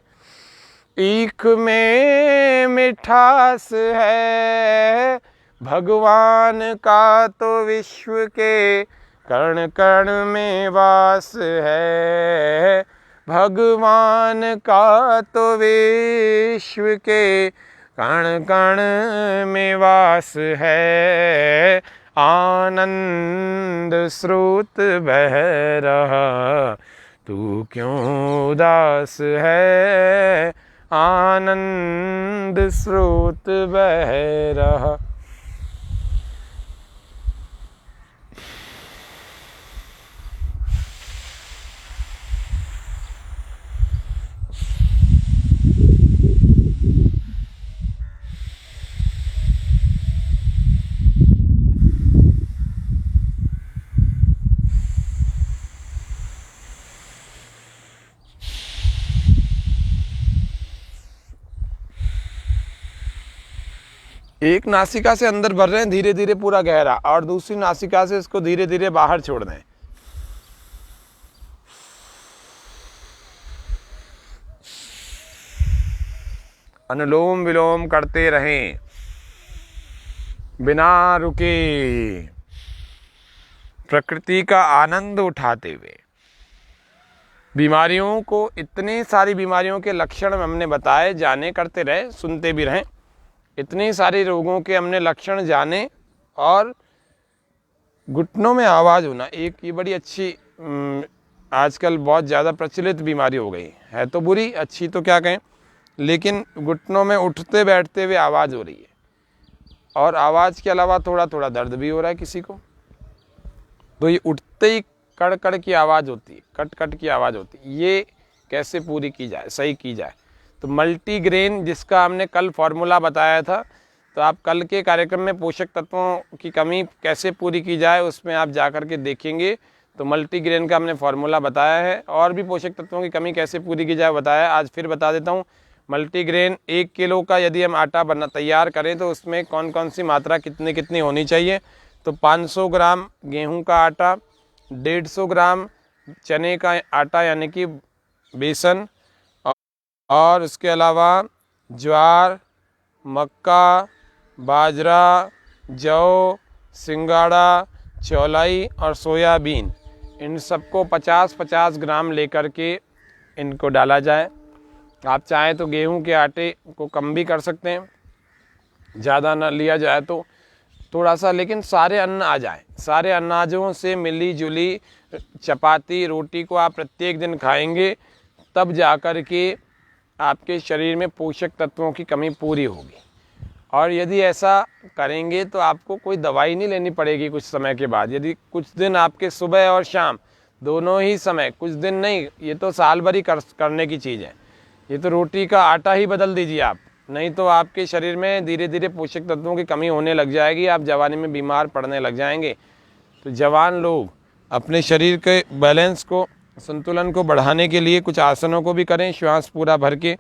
ईख में मिठास है, भगवान का तो विश्व के कण कण में वास है। भगवान का तो विश्व के कण कण में वास है। आनंद स्रोत बह रहा, तू क्यों उदास है। आनंद स्रोत बह रहा। एक नासिका से अंदर भर रहे हैं धीरे धीरे पूरा गहरा, और दूसरी नासिका से इसको धीरे धीरे बाहर छोड़ दें। अनुलोम विलोम करते रहें बिना रुके, प्रकृति का आनंद उठाते हुए। बीमारियों को, इतनी सारी बीमारियों के लक्षण हमने बताए, जाने करते रहे, सुनते भी रहें। इतनी सारी रोगों के हमने लक्षण जाने। और घुटनों में आवाज़ होना एक ये बड़ी अच्छी आजकल बहुत ज़्यादा प्रचलित बीमारी हो गई है। तो बुरी, अच्छी तो क्या कहें, लेकिन घुटनों में उठते बैठते हुए आवाज़ हो रही है। और आवाज़ के अलावा थोड़ा थोड़ा दर्द भी हो रहा है किसी को। तो ये उठते ही कड़ कड़ की आवाज़ होती है, कट कट की आवाज़ होती है। ये कैसे पूरी की जाए, सही की जाए। तो मल्टीग्रेन जिसका हमने कल फॉर्मूला बताया था, तो आप कल के कार्यक्रम में पोषक तत्वों की कमी कैसे पूरी की जाए उसमें आप जा कर के देखेंगे। तो मल्टीग्रेन का हमने फार्मूला बताया है, और भी पोषक तत्वों की कमी कैसे पूरी की जाए बताया है। आज फिर बता देता हूँ। मल्टीग्रेन 1 किलो का यदि हम आटा तैयार करें तो उसमें कौन कौन सी मात्रा कितनी कितनी होनी चाहिए। तो 500 ग्राम गेहूं का आटा, 150 ग्राम चने का आटा यानी कि बेसन, और उसके अलावा ज्वार, मक्का, बाजरा, जौ, सिंगाड़ा, चौलाई और सोयाबीन, इन सबको 50-50 ग्राम लेकर के इनको डाला जाए। आप चाहें तो गेहूं के आटे को कम भी कर सकते हैं, ज़्यादा ना लिया जाए तो थोड़ा सा, लेकिन सारे अन्न आ जाए। सारे अनाजों से मिली जुली चपाती रोटी को आप प्रत्येक दिन खाएंगे, तब जा कर के आपके शरीर में पोषक तत्वों की कमी पूरी होगी। और यदि ऐसा करेंगे तो आपको कोई दवाई नहीं लेनी पड़ेगी कुछ समय के बाद। यदि कुछ दिन आपके सुबह और शाम दोनों ही समय, कुछ दिन नहीं, ये तो साल भर ही करने की चीज़ है। ये तो रोटी का आटा ही बदल दीजिए आप, नहीं तो आपके शरीर में धीरे धीरे पोषक तत्वों की कमी होने लग जाएगी, आप जवानी में बीमार पड़ने लग जाएंगे। तो जवान लोग अपने शरीर के बैलेंस को, संतुलन को बढ़ाने के लिए कुछ आसनों को भी करें। श्वास पूरा भर के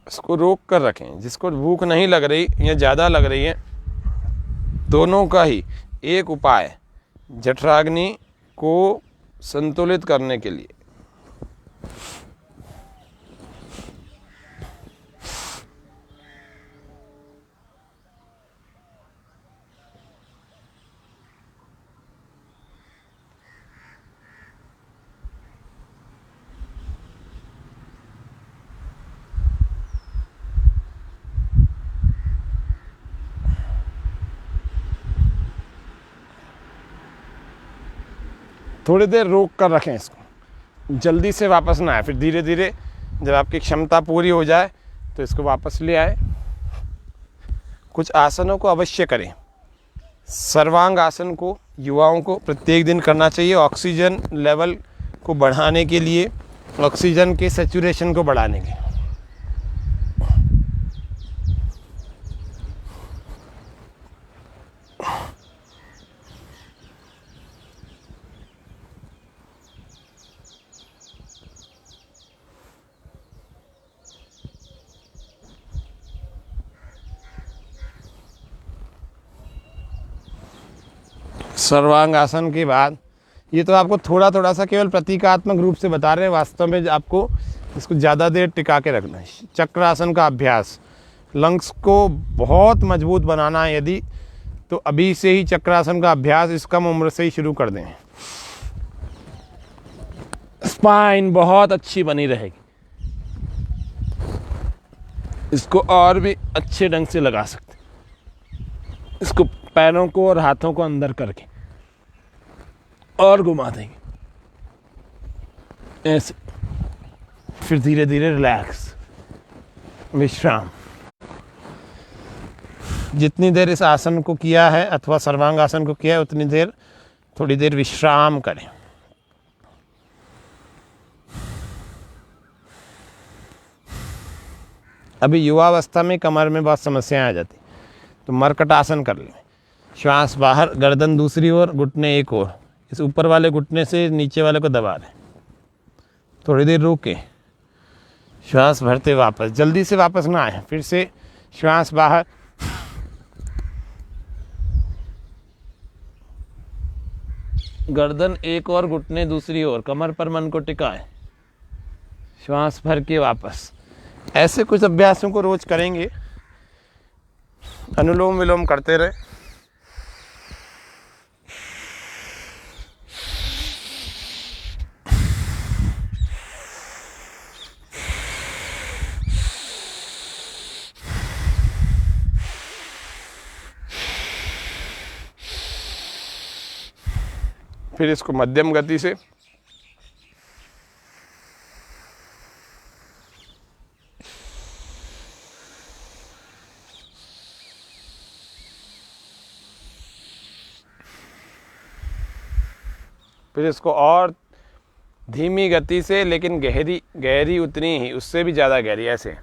इसको रोक कर रखें। जिसको भूख नहीं लग रही या ज़्यादा लग रही है, दोनों का ही एक उपाय जठराग्नि को संतुलित करने के लिए। थोड़ी देर रोक कर रखें इसको, जल्दी से वापस ना आए। फिर धीरे धीरे जब आपकी क्षमता पूरी हो जाए तो इसको वापस ले आए। कुछ आसनों को अवश्य करें। सर्वांग आसन को युवाओं को प्रत्येक दिन करना चाहिए, ऑक्सीजन लेवल को बढ़ाने के लिए, ऑक्सीजन के सैचुरेशन को बढ़ाने के। सर्वांग आसन के बाद, ये तो आपको थोड़ा थोड़ा सा केवल प्रतीकात्मक रूप से बता रहे हैं, वास्तव में आपको इसको ज़्यादा देर टिका के रखना है। चक्रासन का अभ्यास, लंग्स को बहुत मजबूत बनाना है यदि, तो अभी से ही चक्रासन का अभ्यास इस कम उम्र से ही शुरू कर दें। स्पाइन बहुत अच्छी बनी रहेगी। इसको और भी अच्छे ढंग से लगा सकते, इसको पैरों को और हाथों को अंदर करके और घुमा देंगे ऐसे। फिर धीरे धीरे रिलैक्स, विश्राम। जितनी देर इस आसन को किया है अथवा सर्वांग आसन को किया है उतनी देर थोड़ी देर विश्राम करें। अभी युवावस्था में कमर में बहुत समस्याएं आ जाती, तो मरकट आसन कर लें। श्वास बाहर, गर्दन दूसरी ओर, घुटने एक ओर, इस ऊपर वाले घुटने से नीचे वाले को दबा लें। थोड़ी देर रोके, श्वास भरते वापस, जल्दी से वापस ना आए। फिर से श्वास बाहर, गर्दन एक और, घुटने दूसरी ओर, कमर पर मन को टिकाए, श्वास भर के वापस। ऐसे कुछ अभ्यासों को रोज करेंगे। अनुलोम विलोम करते रहे। फिर इसको मध्यम गति से फिर इसको और धीमी गति से, लेकिन गहरी उतनी ही, उससे भी ज़्यादा गहरी, ऐसे।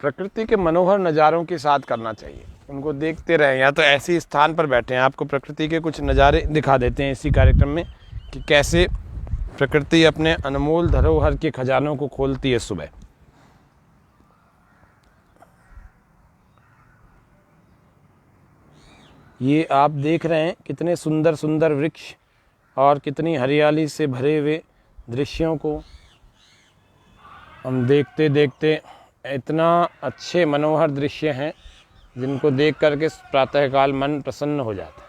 प्रकृति के मनोहर नज़ारों के साथ करना चाहिए, उनको देखते रहें, या तो ऐसे स्थान पर बैठे हैं। आपको प्रकृति के कुछ नज़ारे दिखा देते हैं इसी कार्यक्रम में कि कैसे प्रकृति अपने अनमोल धरोहर के खजानों को खोलती है सुबह। ये आप देख रहे हैं कितने सुंदर सुंदर वृक्ष और कितनी हरियाली से भरे हुए दृश्यों को हम देखते देखते, इतना अच्छे मनोहर दृश्य हैं जिनको देख करके प्रातःकाल मन प्रसन्न हो जाता है।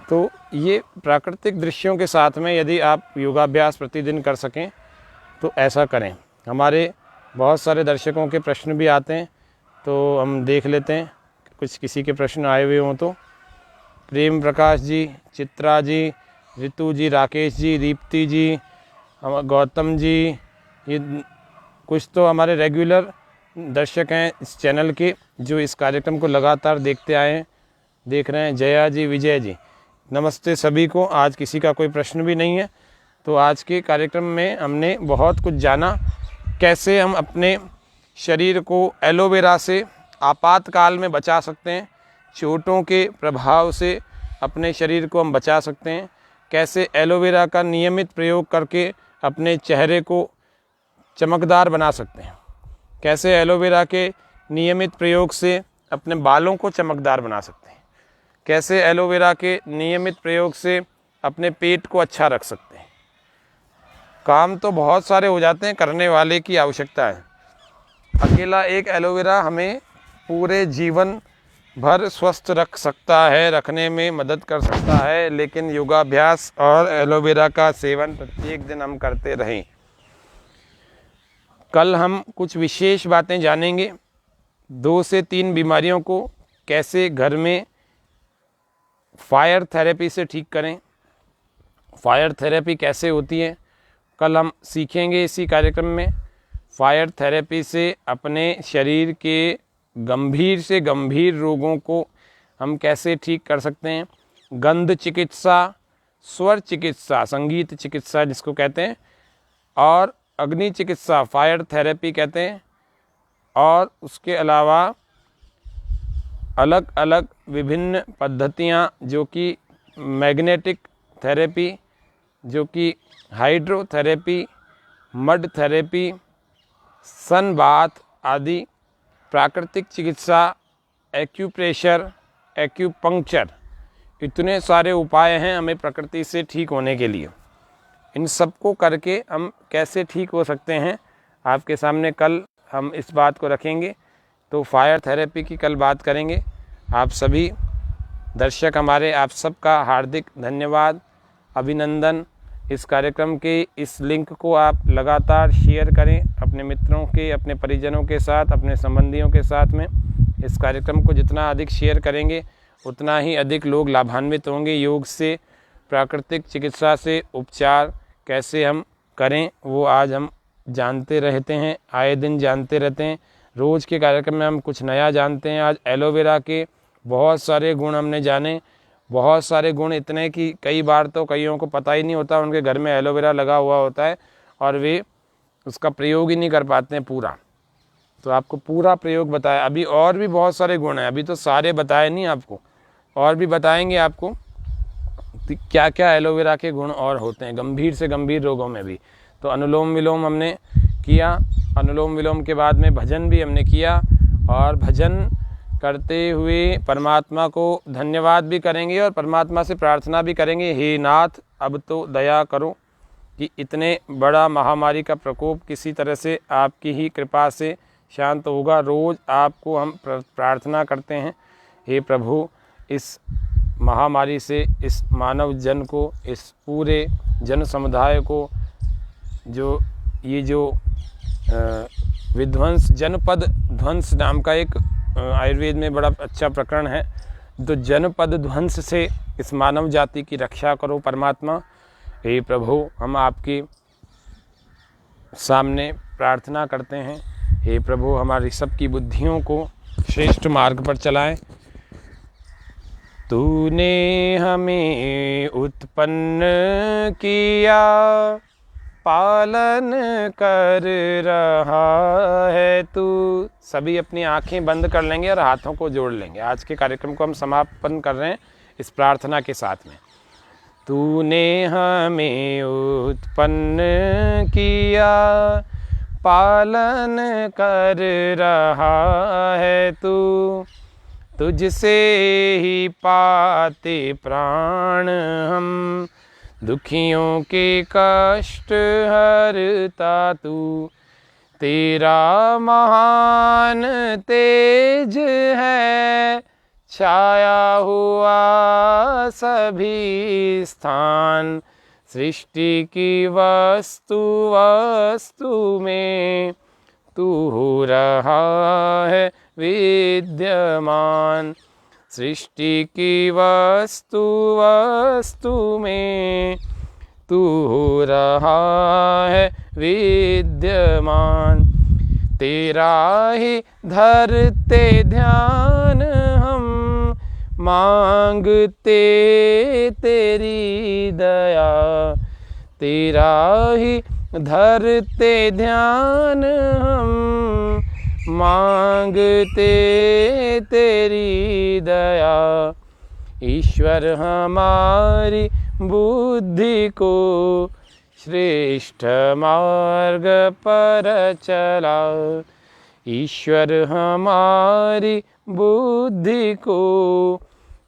तो ये प्राकृतिक दृश्यों के साथ में यदि आप योगाभ्यास प्रतिदिन कर सकें तो ऐसा करें। हमारे बहुत सारे दर्शकों के प्रश्न भी आते हैं, तो हम देख लेते हैं कुछ किसी के प्रश्न आए हुए हों तो। प्रेम प्रकाश जी, चित्रा जी, रितु जी, राकेश जी, दीप्ति जी, गौतम जी, ये कुछ तो हमारे रेगुलर दर्शक हैं इस चैनल के, जो इस कार्यक्रम को लगातार देखते आए हैं, देख रहे हैं। जया जी, विजय जी, नमस्ते सभी को। आज किसी का कोई प्रश्न भी नहीं है। तो आज के कार्यक्रम में हमने बहुत कुछ जाना, कैसे हम अपने शरीर को एलोवेरा से आपातकाल में बचा सकते हैं, चोटों के प्रभाव से अपने शरीर को हम बचा सकते हैं, कैसे एलोवेरा का नियमित प्रयोग करके अपने चेहरे को चमकदार बना सकते हैं, कैसे एलोवेरा के नियमित प्रयोग से अपने बालों को चमकदार बना सकते हैं, कैसे एलोवेरा के नियमित प्रयोग से अपने पेट को अच्छा रख सकते हैं। काम तो बहुत सारे हो जाते हैं, करने वाले की आवश्यकता है। अकेला एक एलोवेरा हमें पूरे जीवन भर स्वस्थ रख सकता है, रखने में मदद कर सकता है, लेकिन योगाभ्यास और एलोवेरा का सेवन प्रत्येक दिन हम करते रहें। कल हम कुछ विशेष बातें जानेंगे, 2 से 3 बीमारियों को कैसे घर में फायर थेरेपी से ठीक करें, फायर थेरेपी कैसे होती है, कल हम सीखेंगे इसी कार्यक्रम में। फायर थेरेपी से अपने शरीर के गंभीर से गंभीर रोगों को हम कैसे ठीक कर सकते हैं। गंध चिकित्सा, स्वर चिकित्सा, संगीत चिकित्सा जिसको कहते हैं, और अग्नि चिकित्सा, फायर थेरेपी कहते हैं, और उसके अलावा अलग अलग विभिन्न पद्धतियाँ, जो कि मैग्नेटिक थेरेपी, जो कि hydrotherapy, mud therapy, sun bath आदि, प्राकृतिक चिकित्सा, एक्यूप्रेशर, एक्यूपंक्चर, इतने सारे उपाय हैं हमें प्रकृति से ठीक होने के लिए। इन सब को करके हम कैसे ठीक हो सकते हैं, आपके सामने कल हम इस बात को रखेंगे। तो फायर थेरेपी की कल बात करेंगे। आप सभी दर्शक हमारे, आप सबका हार्दिक धन्यवाद, अभिनंदन। इस कार्यक्रम के इस लिंक को आप लगातार शेयर करें अपने मित्रों के, अपने परिजनों के साथ, अपने संबंधियों के साथ में। इस कार्यक्रम को जितना अधिक शेयर करेंगे उतना ही अधिक लोग लाभान्वित होंगे। योग से, प्राकृतिक चिकित्सा से उपचार कैसे हम करें वो आज हम जानते रहते हैं, आए दिन जानते रहते हैं। रोज़ के कार्यक्रम में हम कुछ नया जानते हैं। आज एलोवेरा के बहुत सारे गुण हमने जाने, बहुत सारे गुण इतने कि कई बार तो कईयों को पता ही नहीं होता, उनके घर में एलोवेरा लगा हुआ होता है और वे उसका प्रयोग ही नहीं कर पाते हैं पूरा। तो आपको पूरा प्रयोग बताया। अभी और भी बहुत सारे गुण हैं, अभी तो सारे बताए नहीं आपको, और भी बताएंगे आपको क्या क्या एलोवेरा के गुण और होते हैं गंभीर से गंभीर रोगों में भी। तो अनुलोम विलोम हमने किया, अनुलोम विलोम के बाद में भजन भी हमने किया, और भजन करते हुए परमात्मा को धन्यवाद भी करेंगे और परमात्मा से प्रार्थना भी करेंगे, हे नाथ अब तो दया करो, कि इतने बड़ा महामारी का प्रकोप किसी तरह से आपकी ही कृपा से शांत होगा। रोज़ आपको हम प्रार्थना करते हैं, हे प्रभु इस महामारी से इस मानव जन को, इस पूरे जन समुदाय को, जो ये जो विध्वंस, जनपद ध्वंस नाम का एक आयुर्वेद में बड़ा अच्छा प्रकरण है, तो जनपद ध्वंस से इस मानव जाति की रक्षा करो परमात्मा। हे प्रभु हम आपके सामने प्रार्थना करते हैं, हे प्रभु हमारी सबकी बुद्धियों को श्रेष्ठ मार्ग पर चलाएं। तूने हमें उत्पन्न किया, पालन कर रहा है तू। सभी अपनी आंखें बंद कर लेंगे और हाथों को जोड़ लेंगे। आज के कार्यक्रम को हम समापन कर रहे हैं इस प्रार्थना के साथ में। तूने हमें उत्पन्न किया, पालन कर रहा है तू। तुझसे ही पाते प्राण हम, दुखियों के कष्ट हरता तू। तेरा महान तेज है, छाया हुआ सभी स्थान। सृष्टि की वस्तु वस्तु में तू हो रहा है विद्यमान। सृष्टि की वस्तु वस्तु में तू हो रहा है विद्यमान। तेरा ही धरते ध्यान हम, मांगते तेरी दया। तेरा ही धरते ध्यान हम, मांगते तेरी दया। ईश्वर हमारी बुद्धि को श्रेष्ठ मार्ग पर चला। ईश्वर हमारी बुद्धि को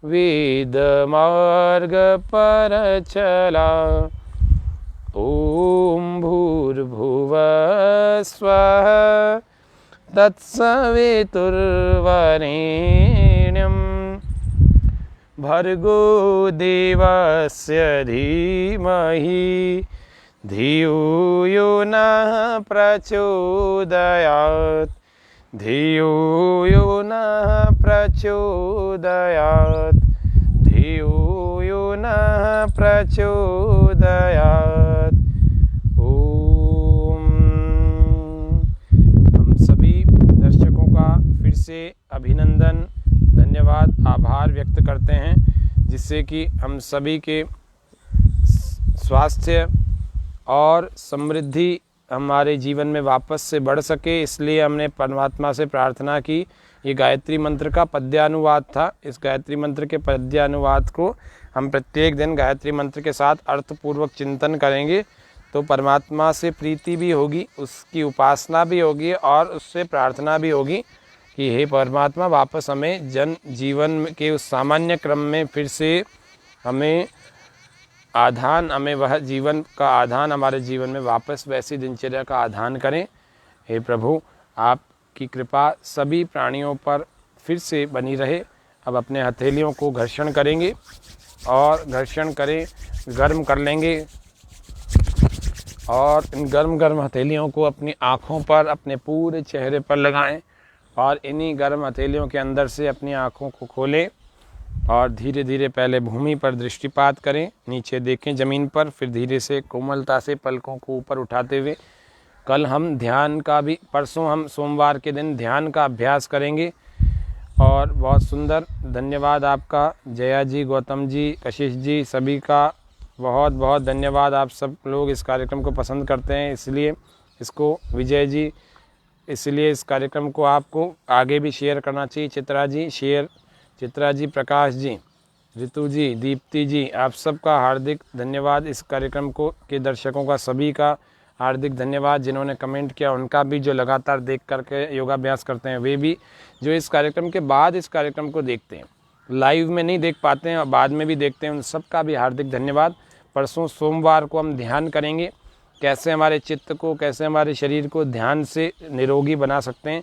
वेद मार्ग पर चला। ओम भूर्भुवः स्वः तत्सवितुर्वरेण्यं भर्गो देवस्य धीमहि धियो यो नः प्रचोदयात्। धियो यो नः प्रचोदयात्। धियो यो नः प्रचोदयात्। ओम। हम सभी दर्शकों का फिर से अभिनंदन, धन्यवाद, आभार व्यक्त करते हैं, जिससे कि हम सभी के स्वास्थ्य और समृद्धि हमारे जीवन में वापस से बढ़ सके। इसलिए हमने परमात्मा से प्रार्थना की। ये गायत्री मंत्र का पद्यानुवाद था। इस गायत्री मंत्र के पद्यानुवाद को हम प्रत्येक दिन गायत्री मंत्र के साथ अर्थपूर्वक चिंतन करेंगे, तो परमात्मा से प्रीति भी होगी, उसकी उपासना भी होगी और उससे प्रार्थना भी होगी कि हे परमात्मा वापस हमें जन जीवन के उस सामान्य क्रम में फिर से हमें आधान, हमें वह जीवन का आधान हमारे जीवन में वापस वैसी दिनचर्या का आधान करें। हे प्रभु आपकी कृपा सभी प्राणियों पर फिर से बनी रहे। अब अपने हथेलियों को घर्षण करेंगे और घर्षण करें, गर्म कर लेंगे और इन गर्म गर्म हथेलियों को अपनी आँखों पर, अपने पूरे चेहरे पर लगाएं और इन्हीं गर्म हथेलियों के अंदर से अपनी आँखों को खोलें और धीरे धीरे पहले भूमि पर दृष्टिपात करें, नीचे देखें ज़मीन पर, फिर धीरे से कोमलता से पलकों को ऊपर उठाते हुए कल हम ध्यान का भी, परसों हम सोमवार के दिन ध्यान का अभ्यास करेंगे। और बहुत सुंदर, धन्यवाद आपका जया जी, गौतम जी, कशिश जी, सभी का बहुत बहुत धन्यवाद। आप सब लोग इस कार्यक्रम को पसंद करते हैं, इसलिए इसको, विजय जी, इसलिए इस कार्यक्रम को आपको आगे भी शेयर करना चाहिए। चित्रा जी शेयर, चित्रा जी, प्रकाश जी, ऋतु जी, दीप्ति जी, आप सबका हार्दिक धन्यवाद। इस कार्यक्रम को के दर्शकों का सभी का हार्दिक धन्यवाद। जिन्होंने कमेंट किया उनका भी, जो लगातार देख करके योगाभ्यास करते हैं वे भी, जो इस कार्यक्रम के बाद इस कार्यक्रम को देखते हैं, लाइव में नहीं देख पाते हैं और बाद में भी देखते हैं, उन सबका भी हार्दिक धन्यवाद। परसों सोमवार को हम ध्यान करेंगे कैसे हमारे चित्त को, कैसे हमारे शरीर को ध्यान से निरोगी बना सकते हैं,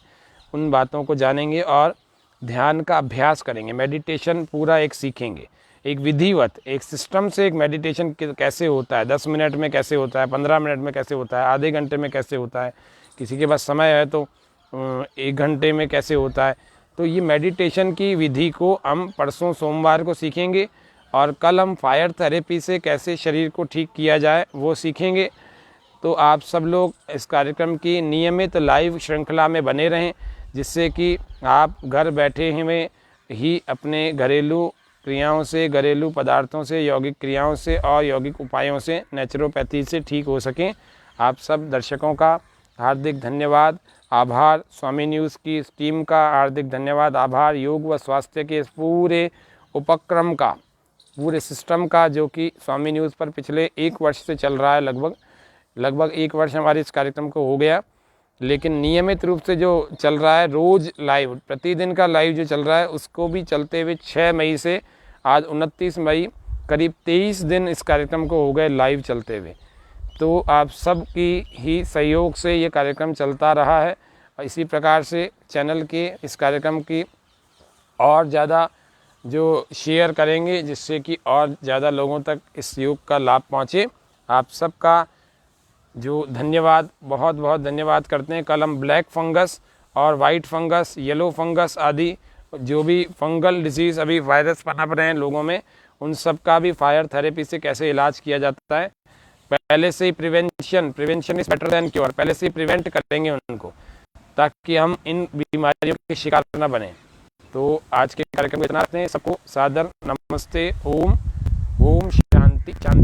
उन बातों को जानेंगे और ध्यान का अभ्यास करेंगे। मेडिटेशन पूरा एक सीखेंगे, एक विधिवत, एक सिस्टम से एक मेडिटेशन कैसे होता है, 10 मिनट में कैसे होता है, 15 मिनट में कैसे होता है, आधे घंटे में कैसे होता है, किसी के पास समय है तो 1 घंटे में कैसे होता है। तो ये मेडिटेशन की विधि को हम परसों सोमवार को सीखेंगे और कल हम फायर थेरेपी से कैसे शरीर को ठीक किया जाए वो सीखेंगे। तो आप सब लोग इस कार्यक्रम की नियमित लाइव श्रृंखला में बने रहें, जिससे कि आप घर बैठे हुए ही अपने घरेलू क्रियाओं से, घरेलू पदार्थों से, यौगिक क्रियाओं से और यौगिक उपायों से, नेचुरोपैथी से ठीक हो सकें। आप सब दर्शकों का हार्दिक धन्यवाद, आभार। स्वामी न्यूज़ की इस टीम का हार्दिक धन्यवाद, आभार। योग व स्वास्थ्य के इस पूरे उपक्रम का, पूरे सिस्टम का, जो कि स्वामी न्यूज़ पर पिछले 1 वर्ष से चल रहा है, लगभग 1 वर्ष हमारे इस कार्यक्रम को हो गया, लेकिन नियमित रूप से जो चल रहा है, रोज़ लाइव, प्रतिदिन का लाइव जो चल रहा है, उसको भी चलते हुए 6 मई से आज 29 मई, करीब 23 दिन इस कार्यक्रम को हो गए लाइव चलते हुए। तो आप सब की ही सहयोग से ये कार्यक्रम चलता रहा है। और इसी प्रकार से चैनल के इस कार्यक्रम की और ज़्यादा जो शेयर करेंगे, जिससे कि और ज़्यादा लोगों तक इस योग का लाभ पहुँचे। आप सबका जो धन्यवाद, बहुत बहुत धन्यवाद करते हैं। कल हम ब्लैक फंगस और वाइट फंगस, येलो फंगस आदि जो भी फंगल डिजीज़ अभी वायरस पनप रहे हैं लोगों में, उन सब का भी फायर थेरेपी से कैसे इलाज किया जाता है। पहले से ही prevention is better than cure, पहले से ही प्रिवेंट करेंगे उनको, ताकि हम इन बीमारियों के शिकार न बने। तो आज के कार्यक्रम को इतना रखते हैं। सबको सादर नमस्ते। ओम शांति शांति।